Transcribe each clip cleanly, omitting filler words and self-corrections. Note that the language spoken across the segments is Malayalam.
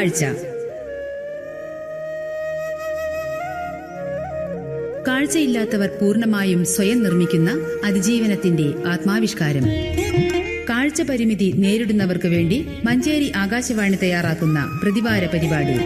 ഉൾക്കാഴ്ച. കാഴ്ചയില്ലാത്തവർ പൂർണ്ണമായും സ്വയം നിർമ്മിക്കുന്ന അതിജീവനത്തിന്റെ ആത്മാവിഷ്കാരം. കാഴ്ച പരിമിതി നേരിടുന്നവർക്ക് വേണ്ടി മഞ്ചേരി ആകാശവാണി തയ്യാറാക്കുന്ന പ്രതിവാര പരിപാടി.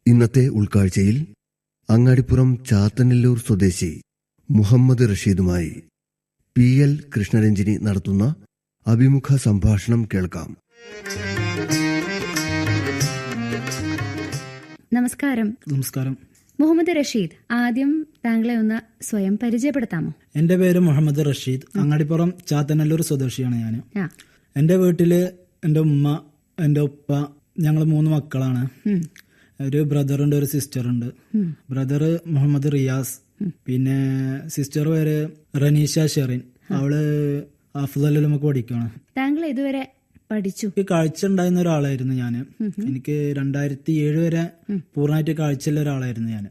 ഇന്നത്തെ ഉൾക്കാഴ്ചയിൽ അങ്ങാടിപ്പുറം ചാത്തനെല്ലൂർ സ്വദേശി മുഹമ്മദ് റഷീദുമായി PL കൃഷ്ണരഞ്ജിനി നടത്തുന്ന അഭിമുഖ സംഭാഷണം കേൾക്കാം. നമസ്കാരം. നമസ്കാരം. മുഹമ്മദ് റഷീദ്, ആദ്യം താങ്കളെ ഒന്ന് സ്വയം പരിചയപ്പെടുത്താമോ? എന്റെ പേര് മുഹമ്മദ് റഷീദ്. അങ്ങാടിപ്പുറം ചാത്തനെല്ലൂർ സ്വദേശിയാണ് ഞാൻ. എന്റെ വീട്ടില് എന്റെ ഉമ്മ, എന്റെ ഉപ്പ, ഞങ്ങൾ 3 മക്കളാണ്. ഒരു ബ്രദറുണ്ട്, ഒരു സിസ്റ്ററുണ്ട്. ബ്രദർ മുഹമ്മദ് റിയാസ്, പിന്നെ സിസ്റ്റർ പേര് റനീഷ ഷെറിൻ. അവള് അഫ്ദലിൽ നമുക്ക് പഠിക്കുകയാണ്. താങ്കൾ ഇതുവരെ പഠിച്ചു? കാഴ്ച ഉണ്ടായിരുന്ന ഒരാളായിരുന്നു ഞാൻ. എനിക്ക് 2007 വരെ പൂർണ്ണമായിട്ട് കാഴ്ചയുള്ള ഒരാളായിരുന്നു ഞാൻ.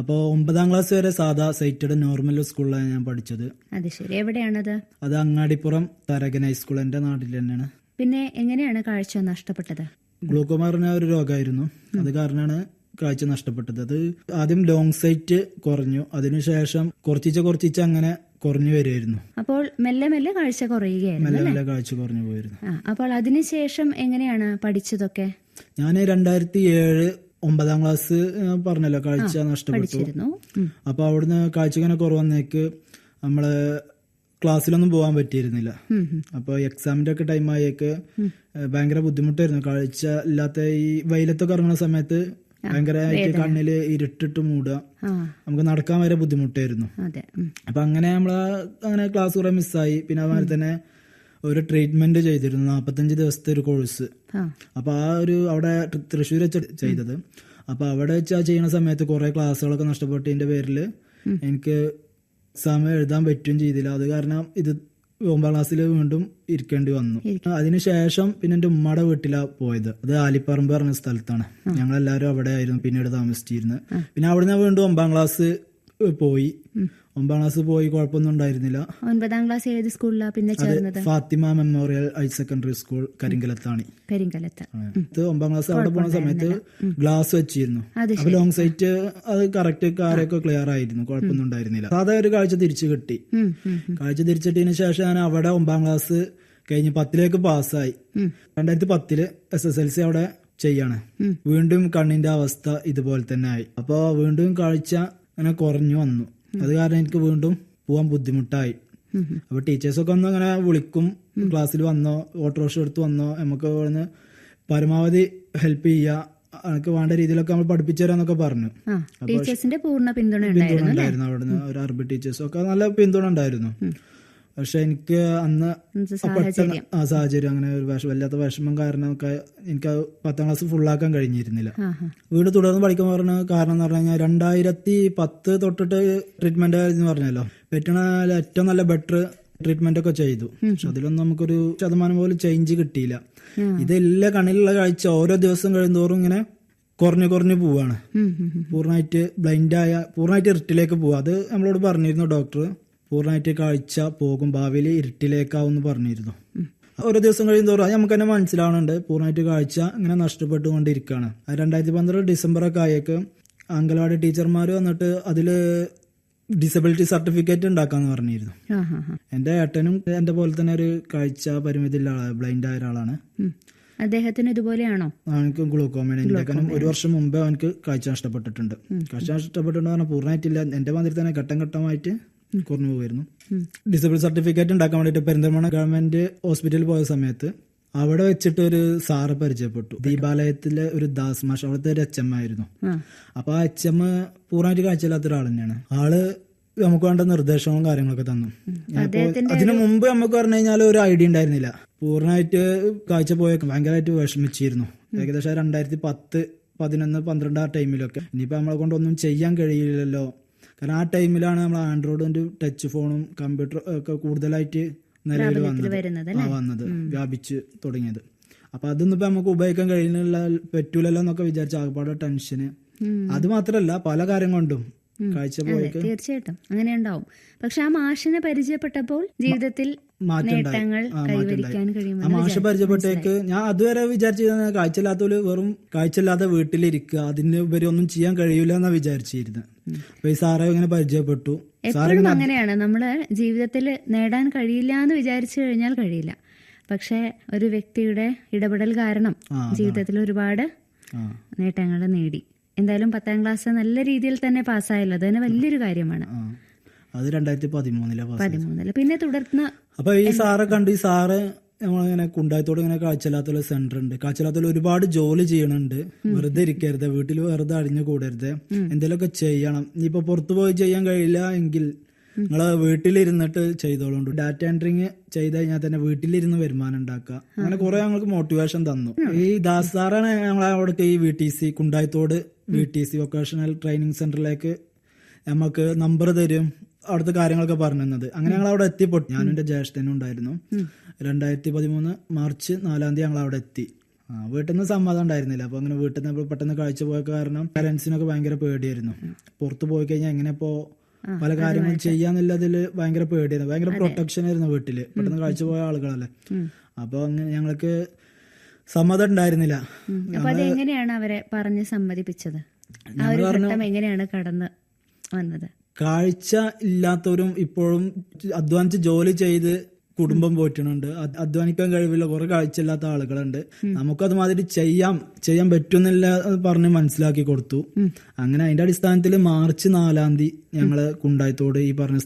അപ്പോൾ 9ാം ക്ലാസ് വരെ സാധാ സൈറ്റഡ് നോർമൽ സ്കൂളിലാണ് ഞാൻ പഠിച്ചത്. അത് ശരി. എവിടെയാണത്? അത് അങ്ങാടിപ്പുറം തരകൻ ഹൈസ്കൂൾ, എന്റെ നാട്ടിൽ തന്നെയാണ്. പിന്നെ എങ്ങനെയാണ് കാഴ്ച നഷ്ടപ്പെട്ടത്? ഗ്ലൂക്കോമ പറഞ്ഞ ഒരു രോഗമായിരുന്നു. അത് കാരണമാണ് കാഴ്ച നഷ്ടപ്പെട്ടത്. അത് ആദ്യം ലോങ് സൈറ്റ് കുറഞ്ഞു, അതിനുശേഷം കുറച്ചിച്ച് അങ്ങനെ കുറഞ്ഞു വരുമായിരുന്നു. അപ്പോൾ മെല്ലെ മെല്ലെ കാഴ്ച കുറയുകയായിരുന്നു. മെല്ലെ കാഴ്ച കുറഞ്ഞു പോയിരുന്നു. അപ്പോൾ അതിനുശേഷം എങ്ങനെയാണ് പഠിച്ചതൊക്കെ? ഞാൻ 2007 9ാം ക്ലാസ് പറഞ്ഞല്ലോ കാഴ്ച നഷ്ടപ്പെട്ടു. അപ്പൊ അവിടുന്ന് കാഴ്ച ഇങ്ങനെ കുറവന്നേക്ക് നമ്മള് ക്ലാസ്സിലൊന്നും പോകാൻ പറ്റിയിരുന്നില്ല. അപ്പോൾ എക്സാമിന്റെ ഒക്കെ ടൈം ആയേക്ക് ഭയങ്കര ബുദ്ധിമുട്ടായിരുന്നു. കാഴ്ച ഇല്ലാത്ത ഈ വെയിലത്തൊക്കെ ഇറങ്ങുന്ന സമയത്ത് ഭയങ്കരമായിട്ട് കണ്ണില് ഇരുട്ടിട്ട് മൂടുക, നമുക്ക് നടക്കാൻ വരെ ബുദ്ധിമുട്ടായിരുന്നു. അപ്പൊ അങ്ങനെ അങ്ങനെ ക്ലാസ് കുറെ മിസ്സായി. പിന്നെ അതുപോലെ തന്നെ ഒരു ട്രീറ്റ്മെന്റ് ചെയ്തിരുന്നു, 45 ദിവസത്തെ ഒരു കോഴ്സ്. അപ്പൊ അവിടെ തൃശ്ശൂർ വെച്ച് ചെയ്തത്. അപ്പൊ അവിടെ വെച്ച് ചെയ്യുന്ന സമയത്ത് കുറെ ക്ലാസ്സുകളൊക്കെ നഷ്ടപ്പെട്ടതിന്റെ പേരിൽ എനിക്ക് എക്സാം എഴുതാൻ പറ്റുകയും ചെയ്തില്ല. അത് കാരണം ഇത് 9ാം ക്ലാസ്സിൽ വീണ്ടും ഇരിക്കേണ്ടി വന്നു. അതിനുശേഷം പിന്നെ എന്റെ ഉമ്മയുടെ വീട്ടിലാണ് പോയത്. അത് ആലിപ്പറമ്പ് പറഞ്ഞ സ്ഥലത്താണ്. ഞങ്ങളെല്ലാവരും അവിടെ ആയിരുന്നു പിന്നീട് താമസിച്ചിരുന്നത്. പിന്നെ അവിടുന്ന് വീണ്ടും 9ാം ക്ലാസ് പോയി. 9ാം ക്ലാസ് പോയി കുഴപ്പമൊന്നും ഉണ്ടായിരുന്നില്ല. 9ാം ക്ലാസ് ഏത് സ്കൂളിലാണ് പിന്നെ ചേർന്നത്? Fathima memorial higher secondary school, കരിങ്കലത്താണ്. 9ാം ക്ലാസ് അവിടെ പോണ സമയത്ത് ഗ്ലാസ് വെച്ചിരുന്നു. അപ്പൊ ലോങ് സൈറ്റ് അത് കറക്റ്റ് കാര്യമൊക്കെ ക്ലിയർ ആയിരുന്നു, കുഴപ്പമൊന്നും ഉണ്ടായിരുന്നില്ല. സാധാ ഒരു കാഴ്ച തിരിച്ചു കിട്ടി. കാഴ്ച തിരിച്ചിട്ടതിന് ശേഷം ഞാൻ അവിടെ 9ാം ക്ലാസ് കഴിഞ്ഞ് 10ലേക്ക് പാസ്സായി. 2010 SSLC അവിടെ ചെയ്യാണ്. വീണ്ടും കണ്ണിന്റെ അവസ്ഥ ഇതുപോലെ തന്നെ ആയി. അപ്പൊ വീണ്ടും കാഴ്ച അങ്ങനെ കുറഞ്ഞു വന്നു. അത് കാരണം എനിക്ക് വീണ്ടും പോവാൻ ബുദ്ധിമുട്ടായി. അപ്പൊ ടീച്ചേഴ്സൊക്കെ ഒന്ന് അങ്ങനെ വിളിക്കും, ക്ലാസ്സിൽ വന്നോ, ഓട്ടോറിക്ഷ എടുത്ത് വന്നോ, നമുക്ക് ഇവിടുന്ന് പരമാവധി ഹെൽപ്പ് ചെയ്യുക, എനിക്ക് വേണ്ട രീതിയിലൊക്കെ നമ്മൾ പഠിപ്പിച്ചു തരാന്നൊക്കെ പറഞ്ഞു. ടീച്ചേഴ്സിന്റെ പൂർണ്ണ പിന്തുണ ഉണ്ടായിരുന്നു. അവിടുന്ന് ഒരു അറബി ടീച്ചേഴ്സും ഒക്കെ നല്ല പിന്തുണ ഉണ്ടായിരുന്നു. പക്ഷെ എനിക്ക് അന്ന് പെട്ടെന്ന് സാഹചര്യം അങ്ങനെ ഒരു വല്ലാത്ത വിഷമം കാരണമൊക്കെ എനിക്ക് 10ാം ക്ലാസ് ഫുള്ളാക്കാൻ കഴിഞ്ഞിരുന്നില്ല. വീട് തുടർന്ന് പഠിക്കാൻ പറഞ്ഞ കാരണം എന്ന് പറഞ്ഞു കഴിഞ്ഞാൽ 2010 തൊട്ടിട്ട് ട്രീറ്റ്മെന്റ് എന്ന് പറഞ്ഞല്ലോ, പറ്റണ ഏറ്റവും നല്ല ബെറ്റർ ട്രീറ്റ്മെന്റ് ഒക്കെ ചെയ്തു. പക്ഷെ അതിലൊന്നും നമുക്കൊരു ശതമാനം പോലും ചേഞ്ച് കിട്ടിയില്ല. ഇതെല്ലാം കണ്ണിലുള്ള കാഴ്ച ഓരോ ദിവസം കഴിയുന്തോറും ഇങ്ങനെ കുറഞ്ഞു പോവാണ്. പൂർണ്ണമായിട്ട് പൂർണ്ണമായിട്ട് ഇരുട്ടിലേക്ക് പോവുക. അത് നമ്മളോട് പറഞ്ഞിരുന്നു ഡോക്ടർ. പൂർണ്ണമായിട്ട് കാഴ്ച പോകും, ഭാവിയിൽ ഇരുട്ടിലേക്കാവും പറഞ്ഞിരുന്നു. ഓരോ ദിവസം കഴിയുന്നതോറും അത് നമുക്ക് തന്നെ മനസ്സിലാവുന്നുണ്ട്, പൂർണ്ണമായിട്ട് കാഴ്ച ഇങ്ങനെ നഷ്ടപ്പെട്ടുകൊണ്ടിരിക്കുകയാണ്. 2012 ഡിസംബർ ഒക്കെ ആയേക്ക് അംഗനവാടി ടീച്ചർമാർ വന്നിട്ട് അതില് ഡിസബിലിറ്റി സർട്ടിഫിക്കറ്റ് ഉണ്ടാക്കാന്ന് പറഞ്ഞിരുന്നു. എന്റെ ഏട്ടനും എന്റെ പോലെ തന്നെ ഒരു കാഴ്ച പരിമിതി ബ്ലൈൻഡ് ആയ ഒരാളാണ്. അദ്ദേഹത്തിന് ഇതുപോലെയാണോ? അവനക്ക് ഗ്ലൂക്കോമയാണ്. എന്റെ 1 വർഷം മുമ്പേ അവനക്ക് കാഴ്ച നഷ്ടപ്പെട്ടിട്ടുണ്ട്. കാഴ്ച നഷ്ടപ്പെട്ടിട്ടുണ്ട് പറഞ്ഞാൽ പൂർണ്ണമായിട്ടില്ല, എന്റെ മാതിരി തന്നെ ഘട്ടം ഘട്ടമായിട്ട് കുറഞ്ഞു പോയിരുന്നു. ഡിസബിലിറ്റി സർട്ടിഫിക്കറ്റ് ഉണ്ടാക്കാൻ വേണ്ടിയിട്ട് പെരിന്തൽമണ്ണ ഗവൺമെന്റ് ഹോസ്പിറ്റലിൽ പോയ സമയത്ത് അവിടെ വെച്ചിട്ട് ഒരു സാറ് പരിചയപ്പെട്ടു. ദീപാലയത്തിലെ ഒരു ദാസ് മാഷ്, അവിടുത്തെ ഒരു HM ആയിരുന്നു. അപ്പൊ ആ HM പൂർണ്ണമായിട്ട് കാഴ്ചയില്ലാത്ത ഒരാൾ തന്നെയാണ്. ആള് നമുക്ക് വേണ്ട നിർദ്ദേശങ്ങളും കാര്യങ്ങളൊക്കെ തന്നു. അതിനു മുമ്പ് നമുക്ക് പറഞ്ഞു കഴിഞ്ഞാൽ ഒരു ഐഡിയ ഉണ്ടായിരുന്നില്ല. പൂർണ്ണമായിട്ട് കാഴ്ച പോയൊക്കെ ഭയങ്കരമായിട്ട് വിഷമിച്ചിരുന്നു. ഏകദേശം 2010, 11, 12 ആ ടൈമിലൊക്കെ ഇനിയിപ്പോ നമ്മളെ കൊണ്ടൊന്നും ചെയ്യാൻ കഴിയില്ലല്ലോ, കാരണം ആ ടൈമിലാണ് നമ്മൾ ആൻഡ്രോയിഡിന്റെ ടച്ച് ഫോണും കമ്പ്യൂട്ടർ ഒക്കെ കൂടുതലായിട്ട് നിലവിൽ വന്നത് വ്യാപിച്ച് തുടങ്ങിയത്. അപ്പൊ അതൊന്നും ഇപ്പൊ നമുക്ക് ഉപയോഗിക്കാൻ കഴിയുന്നില്ല, പറ്റൂലല്ലോ എന്നൊക്കെ വിചാരിച്ച ആകപ്പാടെ ടെൻഷന്. അത് മാത്രല്ല പല കാര്യം കൊണ്ടും കാഴ്ച പോയിട്ട് തീർച്ചയായിട്ടും അങ്ങനെ ഉണ്ടാവും. പക്ഷെ ആ മാഷിനെ പരിചയപ്പെട്ടപ്പോൾ ജീവിതത്തിൽ നേട്ടങ്ങൾ കൈവരിക്കാൻ കഴിയുമെന്ന് ആ മാഷ് പരിചയപ്പെട്ടേക്ക് ഞാൻ അതുവരെ വിചാരിച്ചിരുന്ന കാഴ്ചയില്ലാത്തവര് വെറും കാഴ്ചയില്ലാത്ത വീട്ടിലിരിക്കുക, അതിന് ഉപരി ഒന്നും ചെയ്യാൻ കഴിയൂല എന്നാ വിചാരിച്ചിരുന്നത്. അപ്പൊ ഈ സാറെ ഇങ്ങനെ പരിചയപ്പെട്ടു. എപ്പോഴും അങ്ങനെയാണ്, നമ്മള് ജീവിതത്തിൽ നേടാൻ കഴിയില്ല എന്ന് വിചാരിച്ചു കഴിഞ്ഞാൽ കഴിയില്ല. പക്ഷെ ഒരു വ്യക്തിയുടെ ഇടപെടൽ കാരണം ജീവിതത്തിൽ ഒരുപാട് നേട്ടങ്ങൾ നേടി. എന്തായാലും 10ാം ക്ലാസ് നല്ല രീതിയിൽ തന്നെ പാസ്സായല്ലോ, അത് തന്നെ വലിയൊരു കാര്യമാണ്. അത് 2013 പിന്നെ തുടർന്ന് അപ്പൊ ഈ സാറെ കണ്ട് ഈ സാറ് നമ്മളിങ്ങനെ കുണ്ടായത്തോട് ഇങ്ങനെ കാഴ്ചയില്ലാത്ത സെന്റർ ഉണ്ട്, കാഴ്ചയില്ലാത്ത ഒരുപാട് ജോലി ചെയ്യണുണ്ട്. വെറുതെ ഇരിക്കരുത്, വീട്ടിൽ വെറുതെ അടിഞ്ഞു കൂടരുത്, എന്തെങ്കിലുമൊക്കെ ചെയ്യണം. ഇനിയിപ്പോ പുറത്തു പോയി ചെയ്യാൻ കഴിയില്ല എങ്കിൽ നിങ്ങള് വീട്ടിലിരുന്നിട്ട് ചെയ്തോളുണ്ട്. ഡാറ്റ എൻട്രിങ് ചെയ്ത് കഴിഞ്ഞാൽ തന്നെ വീട്ടിലിരുന്ന് വരുമാനം ഉണ്ടാക്കുക. അങ്ങനെ കുറെ ഞങ്ങൾക്ക് മോട്ടിവേഷൻ തന്നു. ഈ ദാസ് സാറാണ് ഞങ്ങളെ അവിടേക്ക് ഈ VTC Kundayathode VTC vocational training സെന്ററിലേക്ക് നമുക്ക് നമ്പർ തരും, അവിടുത്തെ കാര്യങ്ങളൊക്കെ പറഞ്ഞു തന്നത്. അങ്ങനെ ഞങ്ങൾ അവിടെ എത്തിപ്പെട്ടു. ഞാനും എന്റെ ജ്യേഷ്ഠനും ഉണ്ടായിരുന്നു. 2013 മാർച്ച് 4 ഞങ്ങൾ അവിടെ എത്തി. വീട്ടിൽ നിന്ന് സമ്മതം ഉണ്ടായിരുന്നില്ല. അപ്പൊ അങ്ങനെ വീട്ടിൽ നിന്ന് പെട്ടെന്ന് കാഴ്ച പോയ കാരണം പാരന്റ്സിനൊക്കെ ഭയങ്കര പേടിയായിരുന്നു. പുറത്തു പോയി കഴിഞ്ഞാൽ എങ്ങനെ ഇപ്പോ പല കാര്യങ്ങളും ചെയ്യാന്നുള്ളതിൽ ഭയങ്കര പേടിയായിരുന്നു, ഭയങ്കര പ്രൊട്ടക്ഷൻ ആയിരുന്നു വീട്ടില്. പെട്ടെന്ന് കാഴ്ച പോയ ആളുകളല്ലേ. അപ്പൊ അങ്ങനെ ഞങ്ങൾക്ക് സമ്മതം ഉണ്ടായിരുന്നില്ല. എങ്ങനെയാണ് അവരെ പറഞ്ഞ് സമ്മതിപ്പിച്ചത്? എങ്ങനെയാണ് കടന്ന് വന്നത്? കാഴ്ച ഇല്ലാത്തവരും ഇപ്പോഴും അധ്വാനിച്ച് ജോലി ചെയ്ത് കുടുംബം പോറ്റുന്നുണ്ട്. അധ്വാനിക്കാൻ കഴിവില്ല കുറെ കാഴ്ചയില്ലാത്ത ആളുകളുണ്ട്. നമുക്കത് മാതിരി ചെയ്യാൻ പറ്റുന്നില്ല പറഞ്ഞ് മനസ്സിലാക്കി കൊടുത്തു. അങ്ങനെ അതിന്റെ അടിസ്ഥാനത്തിൽ മാർച്ച് 4 ഞങ്ങള് കുണ്ടായത്തോട് ഈ പറഞ്ഞ